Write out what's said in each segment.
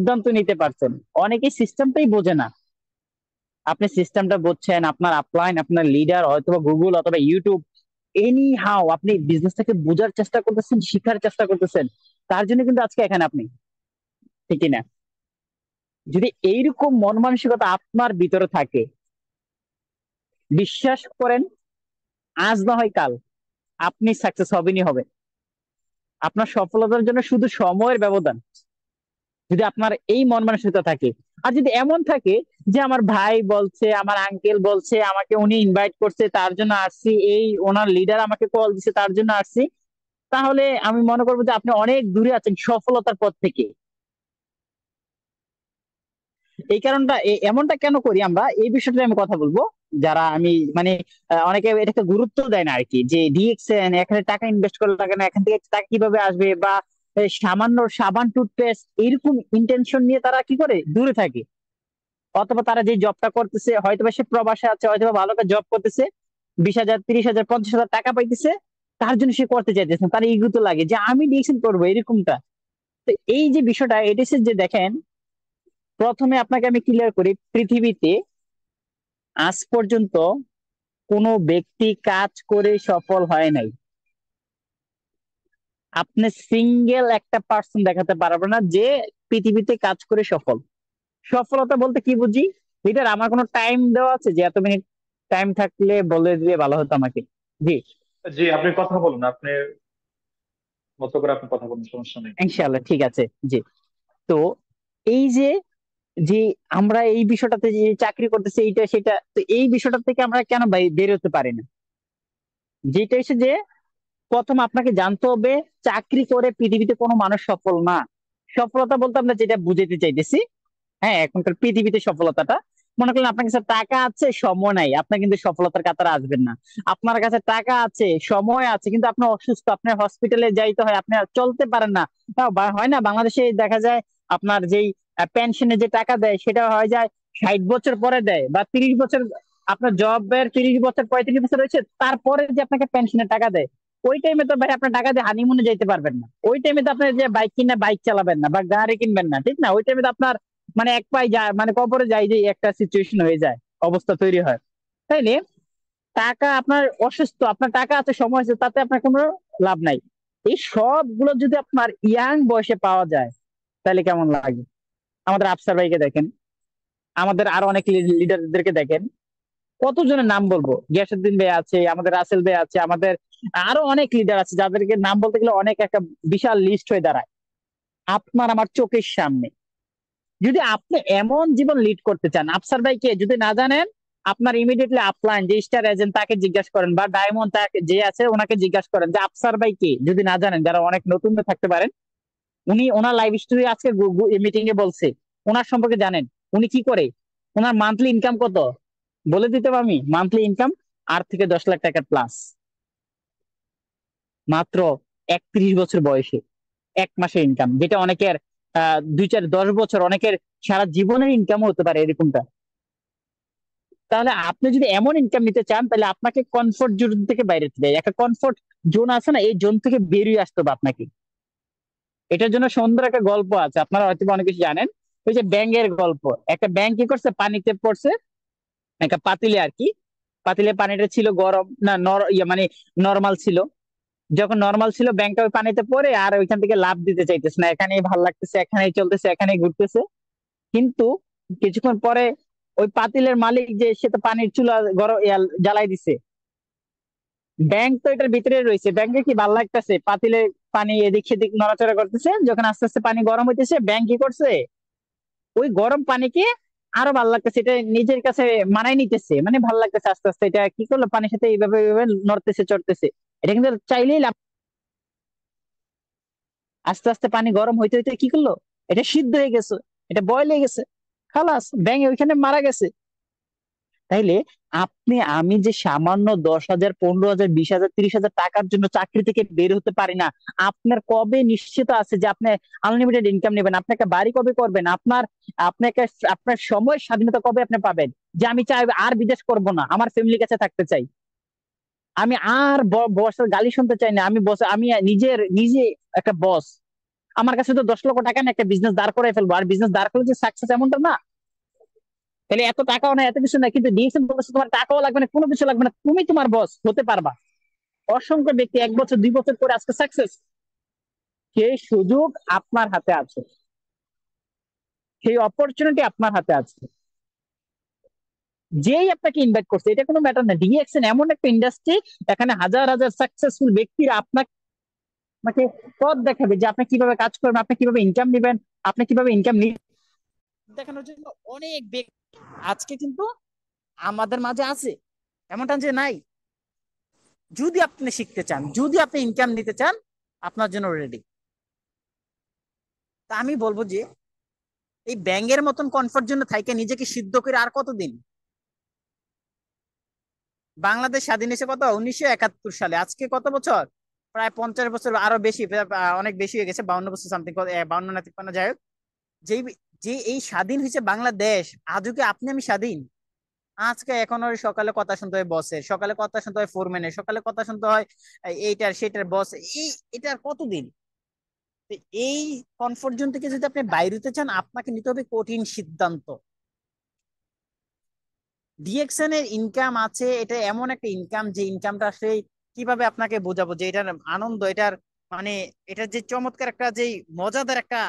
সিদ্ধান্ত নিতে পারছেন। অনেকেই সিস্টেমটাই বোঝে না। আপনি সিস্টেমটা বুঝছেন, আপনার আপলাইন, আপনার লিডার, অথবা গুগল অথবা ইউটিউব, এনি হাও আপনি বিজনেসটাকে বোঝার চেষ্টা করতেছেন, শিখার চেষ্টা করতেছেন। তার জন্য কিন্তু আজকে এখানে আপনি, ঠিক না? যদি এইরকম মন মানসিকতা আপনার ভিতরে থাকে, বিশ্বাস করেন, আজ না হয় কাল আপনি সাকসেস হবেনই হবে। আপনার সফলতার জন্য শুধু সময়ের ব্যবধান, যদি আপনার এই মন মানসিকতা থাকে। আর যদি এমন থাকে যে আমার ভাই বলছে, আমার আঙ্কেল বলছে, আমাকে উনি ইনভাইট করছে তার জন্য আসছি, এই ওনার লিডার আমাকে কল দিছে তার জন্য আসছি, তাহলে আমি মনে করবো যে আপনি অনেক দূরে আছেন সফলতার পথ থেকে। এই কারণটা এমনটা কেন করি আমরা, এই বিষয়টা আমি কথা বলবো। যারা আমি মানে অনেকে এটাকে গুরুত্ব দেয় না আর কি, যে ডিএক্সএন এখানে টাকা ইনভেস্ট করলে টাকা না, এখান থেকে টাকা কিভাবে আসবে, বা সামান্য সাবান টুথপেস্ট এরকম ইন্টেনশন নিয়ে তারা কি করে দূরে থাকে। অথবা তারা যে জবটা করতেছে, হয়তোবা সে প্রবাসে আছে, হয়তোবা ভালো একটা জব করতেছে, 20,000, 30,000, 50,000 টাকা পাইতেছে, তার জন্য সে করতে চাইতেছে, তার ইগো তো লাগে যে আমি ডিএক্সএন করবো এরকমটা। তো এই যে বিষয়টা, এটা হচ্ছে যে দেখেন, প্রথমে আপনাকে আমি ক্লিয়ার করি, পৃথিবীতে আজ পর্যন্ত কোনো ব্যক্তি কাজ করে সফল হয় নাই। আপনি সিঙ্গেল একটা পার্সন দেখাতে পারবেন না যে পৃথিবীতে কাজ করে সফল। সফলতা বলতে কি বুঝি, লিডার আমার কোনো টাইম দেওয়া আছে যে এত মিনিট, টাইম থাকলে বলে দিলে ভালো হতো আমাকে। জি। জি, আপনি কথা বলুন, আপনি মতো করে আপনি কথা বলুন, সমস্যা নেই। ইনশাআল্লাহ ঠিক আছে। জি। তো এই যে যে আমরা এই বিষয়টাতে যে চাকরি করতেছি এইটা সেটা, তো এই বিষয়টা থেকে আমরা কেন বের হতে পারি না? যেটা হচ্ছে যে প্রথম আপনাকে জানতে হবে, চাকরি করে পৃথিবীতে কোনো মানুষ সফল না। সফলতা বলতে আমরা যেটা বুঝাতে চাইতেছি, হ্যাঁ, এখনকার পৃথিবীতে সফলতাটা, মনে করেন আপনার কাছে টাকা আছে, সময় নাই, আপনি কিন্তু সফলতার কাতারে আসবেন না। আপনার কাছে টাকা আছে, সময় আছে, কিন্তু আপনি অসুস্থ, আপনার হসপিটালে যাইতে হয়, আপনি আর চলতে পারেন না। হয় না, বাংলাদেশে দেখা যায় আপনার যেই পেনশনে যে টাকা দেয় সেটা হয়ে যায় 60 বছর পরে দেয়, বা 30 বছর, আপনার জবের 30 বছর 35 বছর হয়েছে তারপরে যে আপনাকে পেনশনের টাকা দেয়। ওই টাইমে তো ভাই আপনার টাকা দিয়ে হানিমুনে যাইতে পারবেন না, ওই টাইমে তো আপনি যে বাইক কিনে বাইক চালাবেন না, বা গাড়ি কিনবেন না, ঠিক না? ওই টাইমে তো আপনার মানে এক পায়ে যায়, মানে কবরে যায়, যে একটা সিচুয়েশন হয়ে যায়, অবস্থা তৈরি হয়। তাইলে টাকা আপনার অসুস্থ, আপনার টাকা আছে, সময় আছে, তাতে আপনার কোনো লাভ নাই। এই সবগুলো যদি আপনার ইয়াং বয়সে পাওয়া যায় তাহলে কেমন লাগে? আমাদের আফসার ভাইকে দেখেন, আমাদের আরো অনেক লিডারদেরকে দেখেন, কতজনের নাম বলবো, গিয়াসুদ্দিন ভাই আছে, আমাদের রাসেল ভাই আছে, আমাদের আরো অনেক লিডার আছে যাদেরকে নাম বলতে গেলে অনেক একটা বিশাল লিস্ট হয়ে দাঁড়ায় আপনার আমার চোখের সামনে। যদি আপনি এমন জীবন লিড করতে চান, আফসার ভাইকে যদি না জানেন, আপনার ইমিডিয়েটলি আপলাইন যে স্টার এজেন্ট তাকে জিজ্ঞাসা করেন, বা ডায়মন্ড তাকে যে আছে ওনাকে জিজ্ঞাসা করেন যে আফসার ভাই কে, যদি না জানেন, যারা অনেক নতুন থাকতে পারেন। উনি ওনার লাইফ স্টোরি আজকে মিটিং এ বলছে, ওনার সম্পর্কে জানেন, উনি কি করে, ওনার মান্থলি ইনকাম কত, বলে দিতে পারি আমি, মান্থলি ইনকাম 8 থেকে 10 লাখ টাকা প্লাস, মাত্র 31 বছর বয়সে, এক মাসের ইনকাম, যেটা অনেকের 2, 4, 10 বছর, অনেকের সারা জীবনের ইনকামও হতে পারে এরকমটা। তাহলে আপনি যদি এমন ইনকাম নিতে চান, তাহলে আপনাকে কমফোর্ট জোন থেকে বাইরে যেতে হবে। একটা কমফোর্ট জোন আছে না, এই জোন থেকে বেরিয়ে আসতে হবে আপনাকে। এটার জন্য সুন্দর একটা গল্প আছে, আপনারা হয়তো অনেক কিছু জানেন। ওই যে ব্যাঙের গল্প, একটা ব্যাঙ কি করছে, পানিতে পড়ছে, একটা পাতিলে আর কি, পাতিলে পানিটা ছিল গরম না মানে নর্মাল ছিল। যখন নর্মাল ছিল, ব্যাংকটা ওই পানিতে পড়ে আর ওইখান থেকে লাভ দিতে চাইতেছে না, এখানেই ভাল লাগতেছে, এখানেই চলতেছে, এখানেই ঘুরতেছে। কিন্তু কিছুক্ষণ পরে ওই পাতিলের মালিক যে, সে তো পানির চুলা গরম জ্বালাই দিছে, ব্যাংক তো এটার ভিতরে রয়েছে, ব্যাংকে কি ভাল লাগতেছে, পাতিলে পানি এদিক সেদিক নড়াচড়া করতেছে, যখন আস্তে আস্তে পানি গরম হইতেছে, ব্যাংক কি করছে, ওই গরম পানিকে আরো ভাল লাগতেছে, এটা নিজের কাছে মানায় নিতেছে, মানে ভাল লাগতেছে আস্তে আস্তে, এটা কি করলো, পানির সাথে এইভাবে এইভাবে নড়তেছে চড়তেছে। এটা কিন্তু চাইলেই লাভ। আস্তে আস্তে পানি গরম হইতে হইতে কি করলো, এটা সিদ্ধ হয়ে গেছে, এটা বয়েল হয়ে গেছে, খালাস ব্যাঙ ওইখানে মারা গেছে। তাইলে আপনি আমি যে সামান্য 10,000, 15,000, 20,000, 30,000 টাকার জন্য চাকরি থেকে বের হতে পারি না, আপনার কবে নিশ্চিত আছে যে আপনি আনলিমিটেড ইনকাম নেবেন, আপনি একটা বাড়ি কবে করবেন, আপনাকে আপনার সময় স্বাধীনতা কবে আপনি পাবেন, যে আমি চাই আর বিদেশ করব না, আমার ফ্যামিলির কাছে থাকতে চাই, আমি আর বসের গালি শুনতে চাই না, আমি বস, আমি নিজে একটা বস, আমার কাছে তো 10 লক্ষ টাকা না একটা বিজনেস দাঁড় করে ফেলবো, আর বিজনেস দাঁড় করে যে সাকসেস এমনটা না। তাহলে এত টাকাও না, এত কিছু না, কিন্তু ডিএক্সএন বলতেছে তোমার টাকাও লাগবে না, কোনো কিছু লাগবে না, তুমি তোমার বস হতে পারবা। অসংখ্য ব্যক্তি 1 বছর 2 বছর করে আজকে সাকসেস। সেই সুযোগ আপনার হাতে আছে, সেই অপরচুনিটি আপনার হাতে আছে। যেই আপনাকে ইনভাইট করছে এটা কোনো ম্যাটার না, ডিএক্সএন এমন একটা ইন্ডাস্ট্রি, এখানে হাজার হাজার সাকসেসফুল ব্যক্তিরা আপনাকে পথ দেখাবে যে আপনি কিভাবে কাজ করবেন, আপনি কিভাবে ইনকাম নেবেন, আপনি কিভাবে ইনকাম দেখানোর জন্য অনেক ব্যক্তি আজকে কিন্তু আমাদের মাঝে আছে, এমনটা যে নাই। যদি আপনি শিখতে চান, যদি আপনি ইনকাম নিতে চান, আপনার জন্য রেডি। তা আমি বলবো যে এই ব্যাঙের মতন কমফর্ট জন্য থাইকে নিজেকে সিদ্ধ করে আর কতদিন। বাংলাদেশ স্বাধীন হয়েছে কত, 1971 সালে, আজকে কত বছর, প্রায় 50 বছর, আরো বেশি, অনেক বেশি হয়ে গেছে, 52 বছর সামথিং, 52 না 53, যাই হোক। যেই যে এই স্বাধীন হয়েছে বাংলাদেশ, আজও কি আপনি আমি স্বাধীন? আজকে এখন ওই সকালে কথা শুনতে হয় বসের, সকালে কথা শুনতে হয় ফোরম্যানের, সকালে কথা শুনতে হয় এইটার সেটার বস। এই এটা আর কতদিন? তো এই কমফোর্ট জোন থেকে যদি আপনি বাইরে হতে চান, আপনাকে নিতে হবে কঠিন সিদ্ধান্ত। ডিএক্সএন এর ইনকাম আছে, এটা এমন একটা ইনকাম যে ইনকামটা আসলে কিভাবে আপনাকে বোঝাবো যে এটার আনন্দ, এটার মানে এটার যে চমৎকার একটা, যে মজাদার একটা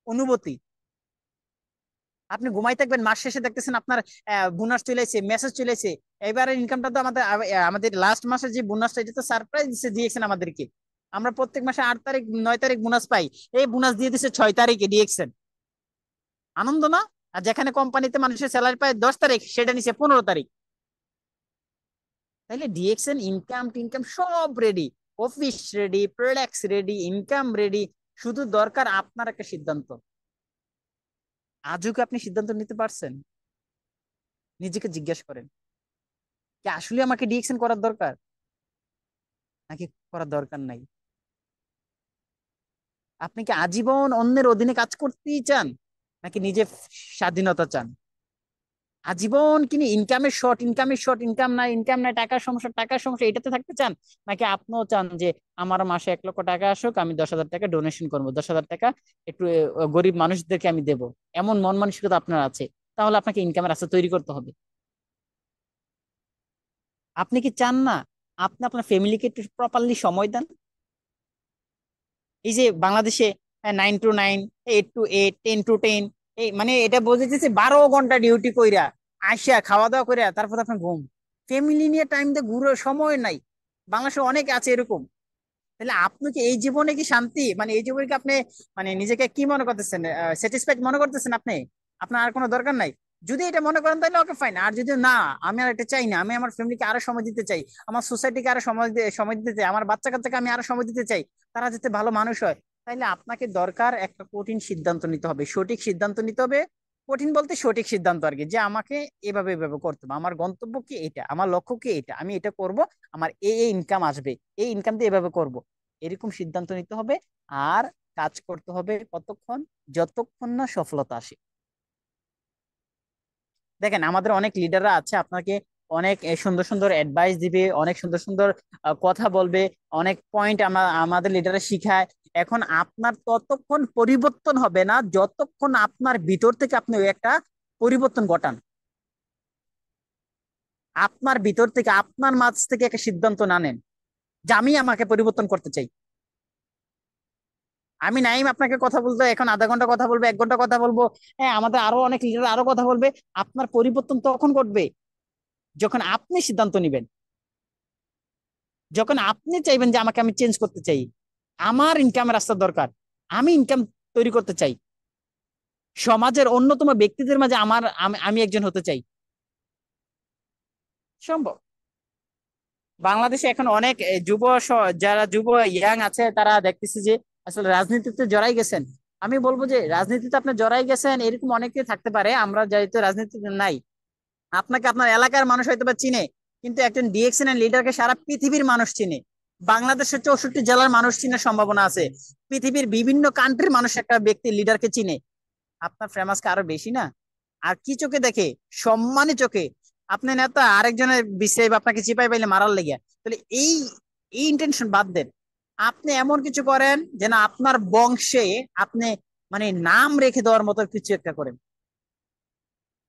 অনুভূতি। আপনি ঘুমাই থাকবেন, মাস শেষে দেখতেছেন আপনার বোনাস চলেছে, মেসেজ চলেছে। এবারে ইনকামটা তো আমাদের আমাদের লাস্ট মাসের যে বোনাসটা, এটা তো সারপ্রাইজ দিয়েছেন আমাদেরকে। আমরা প্রত্যেক মাসে 8 তারিখ 9 তারিখ বোনাস পাই, এই বোনাস দিয়ে দিচ্ছে 6 তারিখে ডিএক্সএন। আনন্দ না? আর যেখানে কোম্পানিতে মানুষের স্যালারি পায় 10 তারিখ, সেটা নিচ্ছে 15 তারিখ। তাইলে ডিএক্সএন ইনকাম টিনকাম সব ready, office ready, products ready, income ready. শুধু দরকার আপনার একটা সিদ্ধান্ত। আজও কি আপনি সিদ্ধান্ত নিতে পারছেন? নিজেকে জিজ্ঞাসা করেন, কি আসলে আমাকে ডিএক্সএন করার দরকার, নাকি করার দরকার নাই? আপনি কি আজীবন অন্যের অধীনে কাজ করতেই চান, নাকি নিজে স্বাধীনতা চান? আজীবন কিনি ইনকামের শর্ট, ইনকামের শর্ট, ইনকাম নাই, ইনকাম নাই, টাকার সমস্যা, টাকার সমস্যা, এটাতে থাকতে চান? নাকি আপনিও চান যে আমার মাসে 1 লক্ষ টাকা আসুক, আমি 10,000 টাকা ডোনেশন করবো, 10,000 টাকা একটু গরিব মানুষদেরকে আমি দেবো, এমন মন মানসিকতা আপনার আছে? তাহলে আপনাকে ইনকামের রাস্তা তৈরি করতে হবে। আপনি কি চান না আপনি আপনার ফ্যামিলিকে একটু প্রপারলি সময় দেন? এই যে বাংলাদেশে 9 to 9, 8 to 8, 10 to 10, এই মানে এটা বোঝাইতেছে 12 ঘন্টা ডিউটি কইরা আসিয়া খাওয়া দাওয়া কইরা তারপর আপনার ঘুম। ফ্যামিলি নিয়ে টাইম দিয়ে ঘুরে সময় নাই। বাংলাদেশে অনেক আছে এরকম। তাহলে আপনি কি এই জীবনে কি শান্তি, মানে এই জীবনে কি আপনি মানে নিজেকে কি মনে করতেছেন, স্যাটিসফাইড মনে করতেছেন আপনি? আপনার আর কোনো দরকার নাই? যদি এটা মনে করেন তাহলে ওকে ফাইন। আর যদি না, আমি আর এটা চাই না, আমি আমার ফ্যামিলিকে আরো সময় দিতে চাই, আমার সোসাইটিকে আরো সময় দিতে চাই, আমার বাচ্চা কাচ্চাকে আমি আরো সময় দিতে চাই, তারা যাতে ভালো মানুষ হয়, তাইলে আপনাকে দরকার একটা কঠিন সিদ্ধান্ত নিতে হবে, সঠিক সিদ্ধান্ত নিতে হবে। কঠিন বলতে সঠিক সিদ্ধান্ত আর কি, যে আমাকে এভাবে এভাবে করতে হবে, আমার গন্তব্য কি এটা, আমার লক্ষ্য কি এটা, আমি এটা করব, আমার এই ইনকাম আসবে, এই ইনকাম দিয়ে এভাবে করব, এরকম সিদ্ধান্ত নিতে হবে। আর কাজ করতে হবে কতক্ষণ, যতক্ষণ না সফলতা আসে। দেখেন আমাদের অনেক লিডাররা আছে, আপনাকে অনেক সুন্দর সুন্দর অ্যাডভাইস দিবে, অনেক সুন্দর সুন্দর কথা বলবে, অনেক পয়েন্ট আমরা আমাদের লিডাররা শিখায়। এখন আপনার ততক্ষণ পরিবর্তন হবে না যতক্ষণ আপনার ভিতর থেকে আপনি ওই একটা পরিবর্তন ঘটান। আপনার ভিতর থেকে, আপনার মাঝ থেকে একটা সিদ্ধান্ত না নেন যে আমি আমাকে পরিবর্তন করতে চাই। আমি নাইম আপনাকে কথা বলতে এখন আধা ঘন্টা কথা বলবো, 1 ঘন্টা কথা বলবো, হ্যাঁ আমাদের আরো অনেক লিডার আরো কথা বলবে। আপনার পরিবর্তন তখন ঘটবে যখন আপনি সিদ্ধান্ত নিবেন, যখন আপনি চাইবেন যে আমাকে আমি চেঞ্জ করতে চাই, আমার ইনকামের রাস্তা দরকার, আমি ইনকাম তৈরি করতে চাই, সমাজের অন্যতম ব্যক্তিদের মাঝে আমি একজন হতে চাই। সম্ভব। বাংলাদেশে এখন অনেক যারা যুব ইয়াং আছে, তারা দেখতেছি যে আসলে রাজনীতিতে জড়াই গেছেন। আমি বলবো যে রাজনীতিতে আপনি জড়াই গেছেন, এরকম অনেকে থাকতে পারে, আমরা যেহেতু রাজনীতিতে নাই। আপনাকে আপনার এলাকার মানুষ হয়তো বা চিনে, কিন্তু একজন ডিএক্সএন এর লিডারকে সারা পৃথিবীর মানুষ চিনে। বাংলাদেশের 64 জেলার মানুষ চিনার সম্ভাবনা আছে। পৃথিবীর বিভিন্ন কান্ট্রির মানুষ একটা ব্যক্তি লিডারকে চিনে। আপনার ফেমাসকে আরো বেশি না? আর কি চোখে দেখে? সম্মানী চোখে। আপনি নেতা, আরেকজনের বিষয়ে আপনাকে চিপাই পাইলে মারার লেগে। তাহলে এই এই ইন্টেনশন বাদ দেন। আপনি এমন কিছু করেন যেন আপনার বংশে আপনি মানে নাম রেখে দেওয়ার মতো কিছু একটা করেন।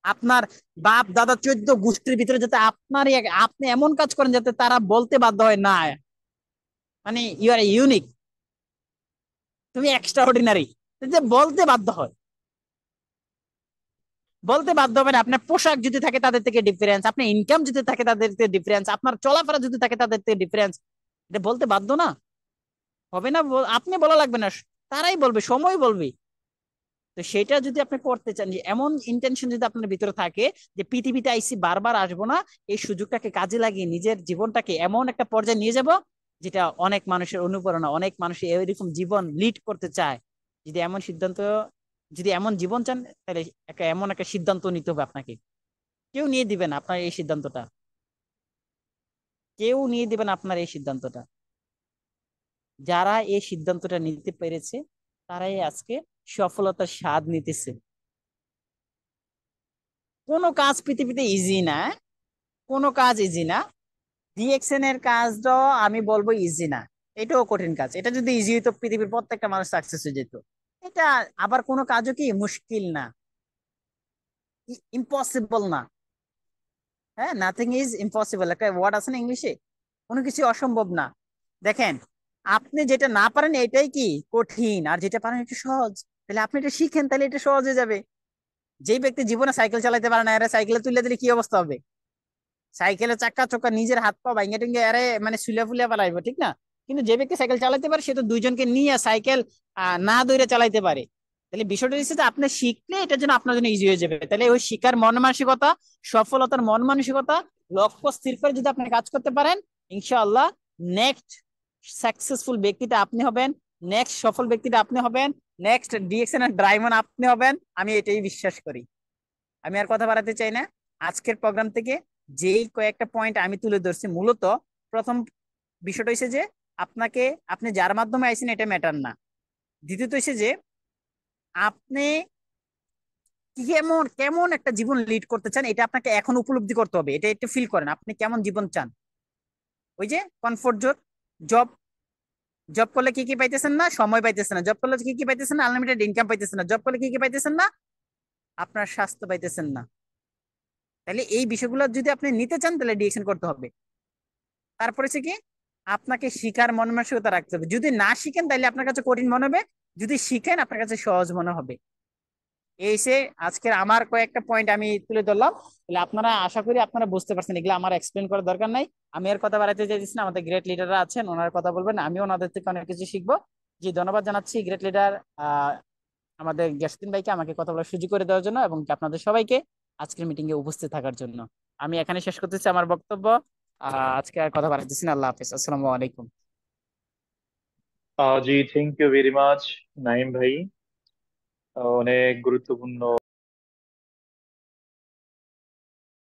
আপনার বাপ দাদা 14 গোষ্ঠীর ভিতরে যাতে আপনি এমন কাজ করেন যাতে তারা বলতে বাধ্য হয়, না মানে ইউ আর ইউনিক, তুমি এক্সট্রা অর্ডিনারি, যে বলতে বাধ্য হয়। বলতে বাধ্য হবেন আপনার পোশাক যদি থাকে তাদের থেকে ডিফারেন্স, আপনার ইনকাম যদি থাকে তাদের থেকে ডিফারেন্স, আপনার চলাফেরা যদি থাকে তাদের থেকে ডিফারেন্স। এটা বলতে বাধ্য না, হবে না, আপনি বলা লাগবে না, তারাই বলবে, সময় বলবে। তো সেটা যদি আপনি করতে চান, যে এমন ইন্টেনশন যদি আপনার ভিতরে থাকে যে পৃথিবীতে আইসি বারবার আসবো না, এই সুযোগটাকে কাজে লাগিয়ে নিজের জীবনটাকে এমন একটা পর্যায়ে নিয়ে যাব যেটা অনেক মানুষের অনুপ্রেরণা, অনেক মানুষ এরকম জীবন লিড করতে চায়। যদি এমন সিদ্ধান্ত, যদি এমন জীবন চান, তাহলে এমন একটা সিদ্ধান্ত নিতে হবে আপনাকে। কেউ নিয়ে দিবেন আপনার এই সিদ্ধান্তটা, কেউ নিয়ে দিবেন আপনার এই সিদ্ধান্তটা। যারা এই সিদ্ধান্তটা নিতে পেরেছে তারাই আজকে সফলতার স্বাদ নিতেছে। কোনো কাজ পৃথিবীতে ইজি না, কোনো কাজ ইজি না। ডিএক্সএন এর কাজটাও আমি বলবো ইজি না, এটাও কঠিন কাজ। এটা যদি ইজি হতো পৃথিবীর প্রত্যেকটা মানুষ সাকসেস হয়ে যেত। এটা আবার কোনো কাজও কি মুশকিল না, ইম্পসিবল না। হ্যাঁ, নাথিং ইজ ইম্পসিবল, একটা ওয়ার্ড আছে না ইংলিশে, কোনো কিছু অসম্ভব না। দেখেন, আপনি যেটা না পারেন এটাই কি কঠিন, আর যেটা পারেন এটা সহজ। তাহলে আপনি এটা শিখেন, তাহলে এটা সহজ হয়ে যাবে। যেই ব্যক্তি জীবনে সাইকেল চালাতে পারে না, এরা সাইকেলে তুলে দিলে কি অবস্থা হবে? সাইকেলের চাক্কা চোক্কা নিজের হাত পা ভাঙে টেঙ্গে আরে মানে সুলিয়া ফুলিয়া পালাইবো, ঠিক না? কিন্তু যে ব্যক্তি সাইকেল চালাতে পারে সে তো দুইজনকে নিয়ে সাইকেল না দৌড়ে চালাইতে পারে। তাহলে বিষয়টা হচ্ছে যে আপনি শিখলে এটার জন্য আপনার জন্য ইজি হয়ে যাবে। তাহলে ওই শিকার মন মানসিকতা, সফলতার মন মানসিকতা, লক্ষ্য স্থির করে যদি আপনি কাজ করতে পারেন, ইনশাআল্লাহ নেক্সট সাকসেসফুল ব্যক্তিটা আপনি হবেন, নেক্সট সফল ব্যক্তিটা আপনি হবেন, নেক্সট ডিএক্সএন এর ড্রাইভার আপনি হবেন। আমি এটাই বিশ্বাস করি। আমি আর কথা বাড়াতে চাই না। আজকের প্রোগ্রাম থেকে যেই কয়েকটা পয়েন্ট আমি তুলে ধরছি, মূলত প্রথম বিষয়টা হচ্ছে যে আপনাকে, আপনি যার মাধ্যমে আইছেন এটা ম্যাটার না। দ্বিতীয়ত হচ্ছে যে আপনি কেমন কেমন একটা জীবন লিড করতে চান এটা আপনাকে এখন উপলব্ধি করতে হবে। এটা একটু ফিল করেন আপনি কেমন জীবন চান। ওই যে কমফোর্ট জোন, জব, জব করলে কি কি পাইতেছেন না, সময় পাইতেছেন না। জব করলে কি কি পাইতেছেন না, আনলিমিটেড ইনকাম পাইতেছেন না। জব করলে কি কি পাইতেছেন না, আপনার স্বাস্থ্য পাইতেছেন না। তাহলে এই বিষয়গুলো যদি আপনি নিতে চান তাহলে ডিএকশন করতে হবে। তারপরে হচ্ছে কি, আপনাকে শিখার মন মানসিকতা রাখতে হবে। যদি না শিখেন তাহলে আপনার কাছে কঠিন মনে হবে, যদি শিখেন আপনার কাছে সহজ মনে হবে। এই সে আজকের আমার কয়েকটা পয়েন্ট আমি তুলে ধরলাম। তাহলে আপনারা, আশা করি আপনারা বুঝতে পারছেন, এগুলো আমার এক্সপ্লেন করার দরকার নাই। আমি আর কথা বাড়াতে চাইছি না, আমাদের গ্রেট লিডাররা আছেন, ওনারা কথা বলবেন, আমিও ওনাদের থেকে অনেক কিছু শিখবো। জি, ধন্যবাদ জানাচ্ছি গ্রেট লিডার আমাদের গ্যাসুদ্দিন ভাইকে আমাকে কথা বলার সুযোগ করে দেওয়ার জন্য, এবং কি আপনাদের সবাইকে আজকের মিটিং এ উপস্থিত থাকার জন্য। আমি এখানে শেষ করতেছি আমার বক্তব্য। আজকে আর কথা বাড়াতেছি না। আল্লাহ হাফেজ, আসসালামু আলাইকুম। জি, thank you very much Naim ভাই। অনেক গুরুত্বপূর্ণ